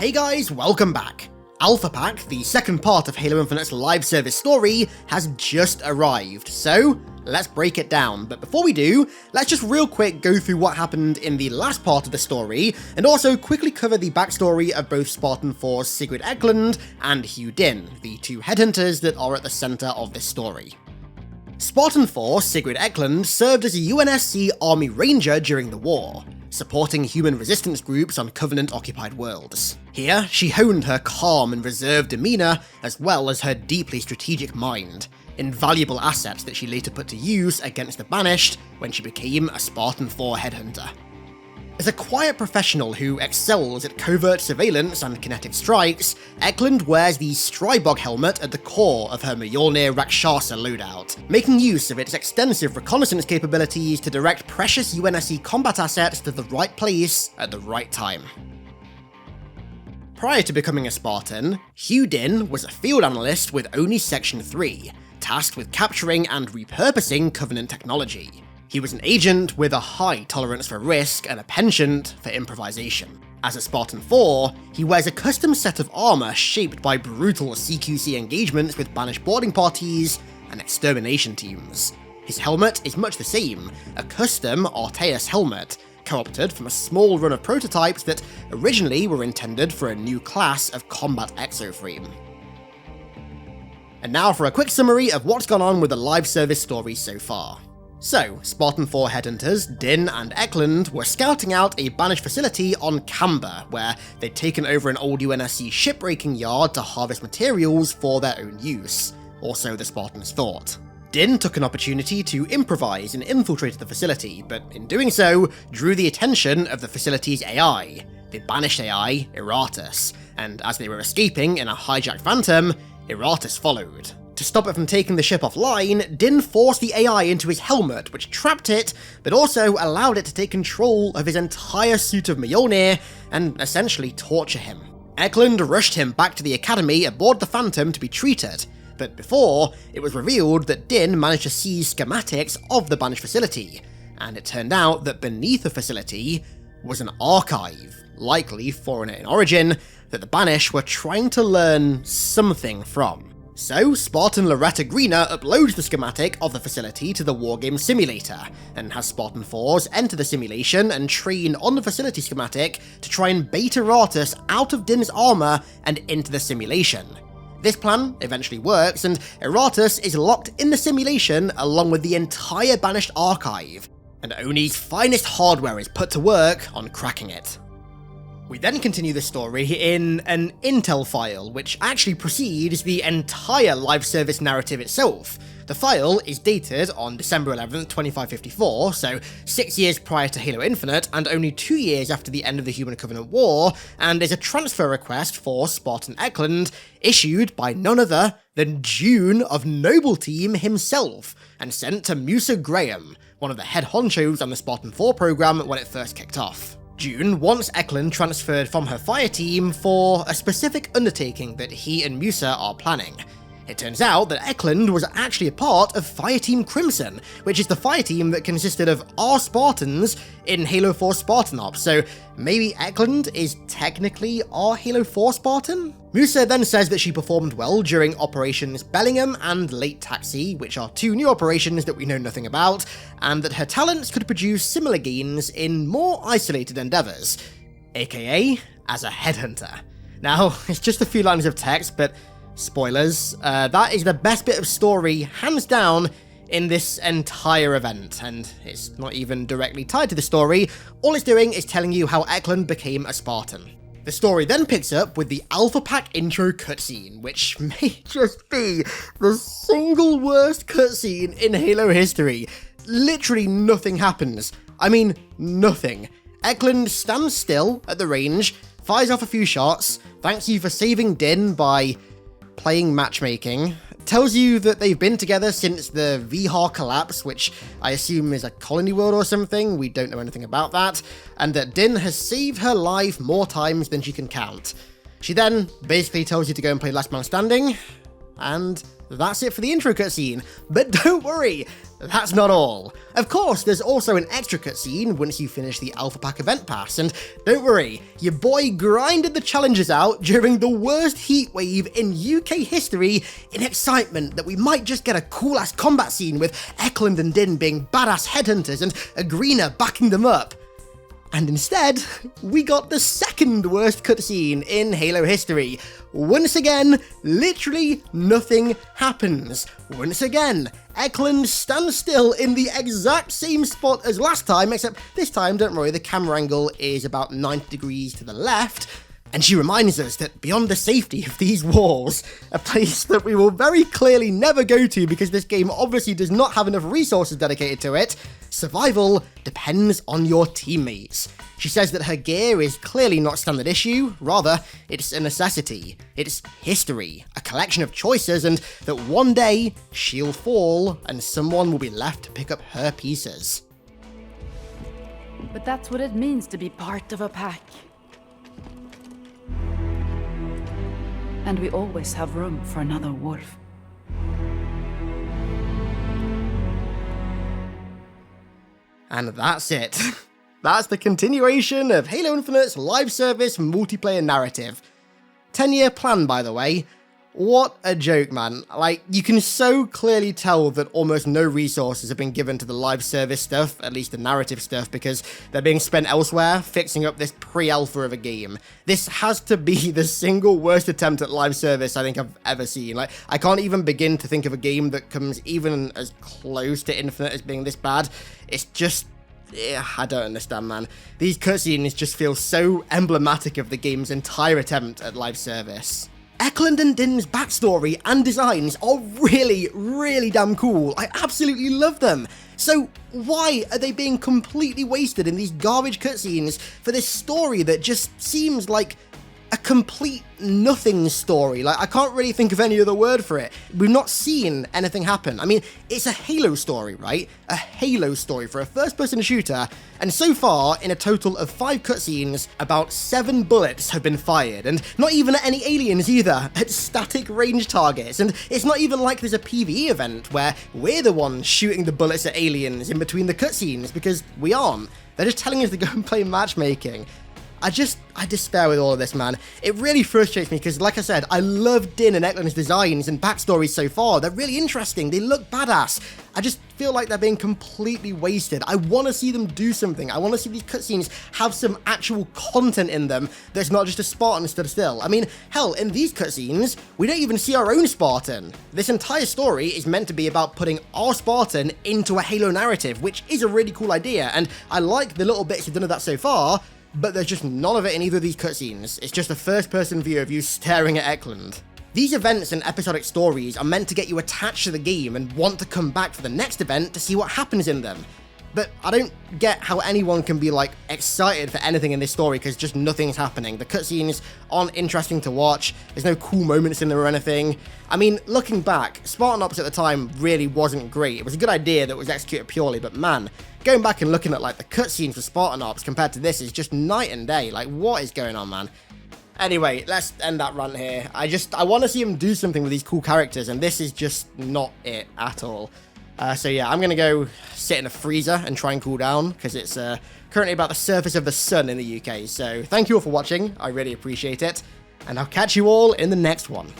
Hey guys, welcome back! Alpha Pack, the second part of Halo Infinite's live service story, has just arrived, so let's break it down. But before we do, let's just real quick go through what happened in the last part of the story, and also quickly cover the backstory of both Spartan 4's Sigrid Eklund and Hugh Din, the two headhunters that are at the centre of this story. Spartan 4 Sigrid Eklund served as a UNSC Army Ranger during the war, supporting human resistance groups on Covenant-occupied worlds. Here, she honed her calm and reserved demeanour, as well as her deeply strategic mind, invaluable assets that she later put to use against the Banished when she became a Spartan 4 headhunter. As a quiet professional who excels at covert surveillance and kinetic strikes, Eklund wears the Strybog helmet at the core of her Mjolnir Rakshasa loadout, making use of its extensive reconnaissance capabilities to direct precious UNSC combat assets to the right place at the right time. Prior to becoming a Spartan, Hugh Din was a field analyst with ONI Section 3, tasked with capturing and repurposing Covenant technology. He was an agent with a high tolerance for risk and a penchant for improvisation. As a Spartan 4, he wears a custom set of armour shaped by brutal CQC engagements with Banished boarding parties and extermination teams. His helmet is much the same, a custom Arteus helmet, co-opted from a small run of prototypes that originally were intended for a new class of combat exoframe. And now for a quick summary of what's gone on with the live service story so far. So, Spartan 4 headhunters, Din and Eklund, were scouting out a Banished facility on Camber, where they'd taken over an old UNSC shipbreaking yard to harvest materials for their own use, also the Spartans thought. Din took an opportunity to improvise and infiltrate the facility, but in doing so, drew the attention of the facility's AI, the Banished AI, Eratus, and as they were escaping in a hijacked Phantom, Eratus followed. To stop it from taking the ship offline, Din forced the AI into his helmet, which trapped it, but also allowed it to take control of his entire suit of Mjolnir and essentially torture him. Eklund rushed him back to the academy aboard the Phantom to be treated, but before, it was revealed that Din managed to seize schematics of the Banished facility, and it turned out that beneath the facility was an archive, likely foreigner in origin, that the Banished were trying to learn something from. So, Spartan Loretta Greener uploads the schematic of the facility to the Wargame simulator, and has Spartan 4s enter the simulation and train on the facility schematic to try and bait Eratus out of Din's armour and into the simulation. This plan eventually works, and Eratus is locked in the simulation along with the entire Banished archive, and ONI's finest hardware is put to work on cracking it. We then continue the story in an intel file, which actually precedes the entire live service narrative itself. The file is dated on December 11th, 2554, so 6 years prior to Halo Infinite and only 2 years after the end of the Human Covenant War, and is a transfer request for Spartan Eklund, issued by none other than June of Noble Team himself, and sent to Musa Graham, one of the head honchos on the Spartan 4 program when it first kicked off. June wants Eklund transferred from her fire team for a specific undertaking that he and Musa are planning. It turns out that Eklund was actually a part of Fire Team Crimson, which is the fire team that consisted of our Spartans in Halo 4 Spartan Ops, so maybe Eklund is technically our Halo 4 Spartan? Musa then says that she performed well during Operations Bellingham and Late Taxi, which are two new operations that we know nothing about, and that her talents could produce similar gains in more isolated endeavours, aka as a headhunter. Now, it's just a few lines of text, but spoilers, that is the best bit of story, hands down, in this entire event, and it's not even directly tied to the story. All it's doing is telling you how Eklund became a Spartan. The story then picks up with the Alpha Pack intro cutscene, which may just be the single worst cutscene in Halo history. Literally nothing happens. I mean, nothing. Eklund stands still at the range, fires off a few shots, thanks you for saving Din by playing matchmaking, tells you that they've been together since the Vihar collapse, which I assume is a colony world or something, we don't know anything about that, and that Din has saved her life more times than she can count. She then basically tells you to go and play Last Man Standing, and That's it for the intro cutscene, but don't worry, that's not all. Of course, there's also an extra cutscene once you finish the Alpha Pack event pass, and don't worry, your boy grinded the challenges out during the worst heatwave in UK history in excitement that we might just get a cool-ass combat scene with Eklund and Din being badass headhunters and Agrina backing them up. And instead, we got the second worst cutscene in Halo history. Once again, literally nothing happens. Once again, Eklund stands still in the exact same spot as last time, except this time, don't worry, the camera angle is about 90 degrees to the left. And she reminds us that beyond the safety of these walls, a place that we will very clearly never go to because this game obviously does not have enough resources dedicated to it, survival depends on your teammates. She says that her gear is clearly not standard issue, rather, it's a necessity. It's history, a collection of choices, and that one day she'll fall and someone will be left to pick up her pieces. But that's what it means to be part of a pack. And we always have room for another wolf. And that's it. That's the continuation of Halo Infinite's live service multiplayer narrative. 10-year plan, by the way. What a joke, man. Like, you can so clearly tell that almost no resources have been given to the live service stuff, at least the narrative stuff, because they're being spent elsewhere, fixing up this pre-alpha of a game. This has to be the single worst attempt at live service I think I've ever seen. Like, I can't even begin to think of a game that comes even as close to Infinite as being this bad. It's just... yeah, I don't understand, man. These cutscenes just feel so emblematic of the game's entire attempt at live service. Eklund and Din's backstory and designs are really, really damn cool. I absolutely love them. So why are they being completely wasted in these garbage cutscenes for this story that just seems like a complete nothing story? Like, I can't really think of any other word for it. We've not seen anything happen. I mean, it's a Halo story, right? A Halo story for a first-person shooter, and so far, in a total of 5 cutscenes, about 7 bullets have been fired, and not even at any aliens either, at static range targets, and it's not even like there's a PvE event where we're the ones shooting the bullets at aliens in between the cutscenes, because we aren't. They're just telling us to go and play matchmaking. I despair with all of this, man. It really frustrates me because, like I said, I love Din and Eklund's designs and backstories so far. They're really interesting. They look badass. I just feel like they're being completely wasted. I want to see them do something. I want to see these cutscenes have some actual content in them that's not just a Spartan stood still. I mean, hell, in these cutscenes, we don't even see our own Spartan. This entire story is meant to be about putting our Spartan into a Halo narrative, which is a really cool idea, and I like the little bits you've done of that so far, but there's just none of it in either of these cutscenes. It's just a first-person view of you staring at Eklund. These events and episodic stories are meant to get you attached to the game and want to come back for the next event to see what happens in them. But I don't get how anyone can be, like, excited for anything in this story because just nothing's happening. The cutscenes aren't interesting to watch, there's no cool moments in there or anything. I mean, looking back, Spartan Ops at the time really wasn't great. It was a good idea that was executed purely, but man, going back and looking at, like, the cutscenes for Spartan Ops compared to this is just night and day. Like, what is going on, man? Anyway, let's end that rant here. I want to see him do something with these cool characters, and this is just not it at all. So yeah, I'm going to go sit in a freezer and try and cool down, because it's currently about the surface of the sun in the UK. So thank you all for watching, I really appreciate it, and I'll catch you all in the next one.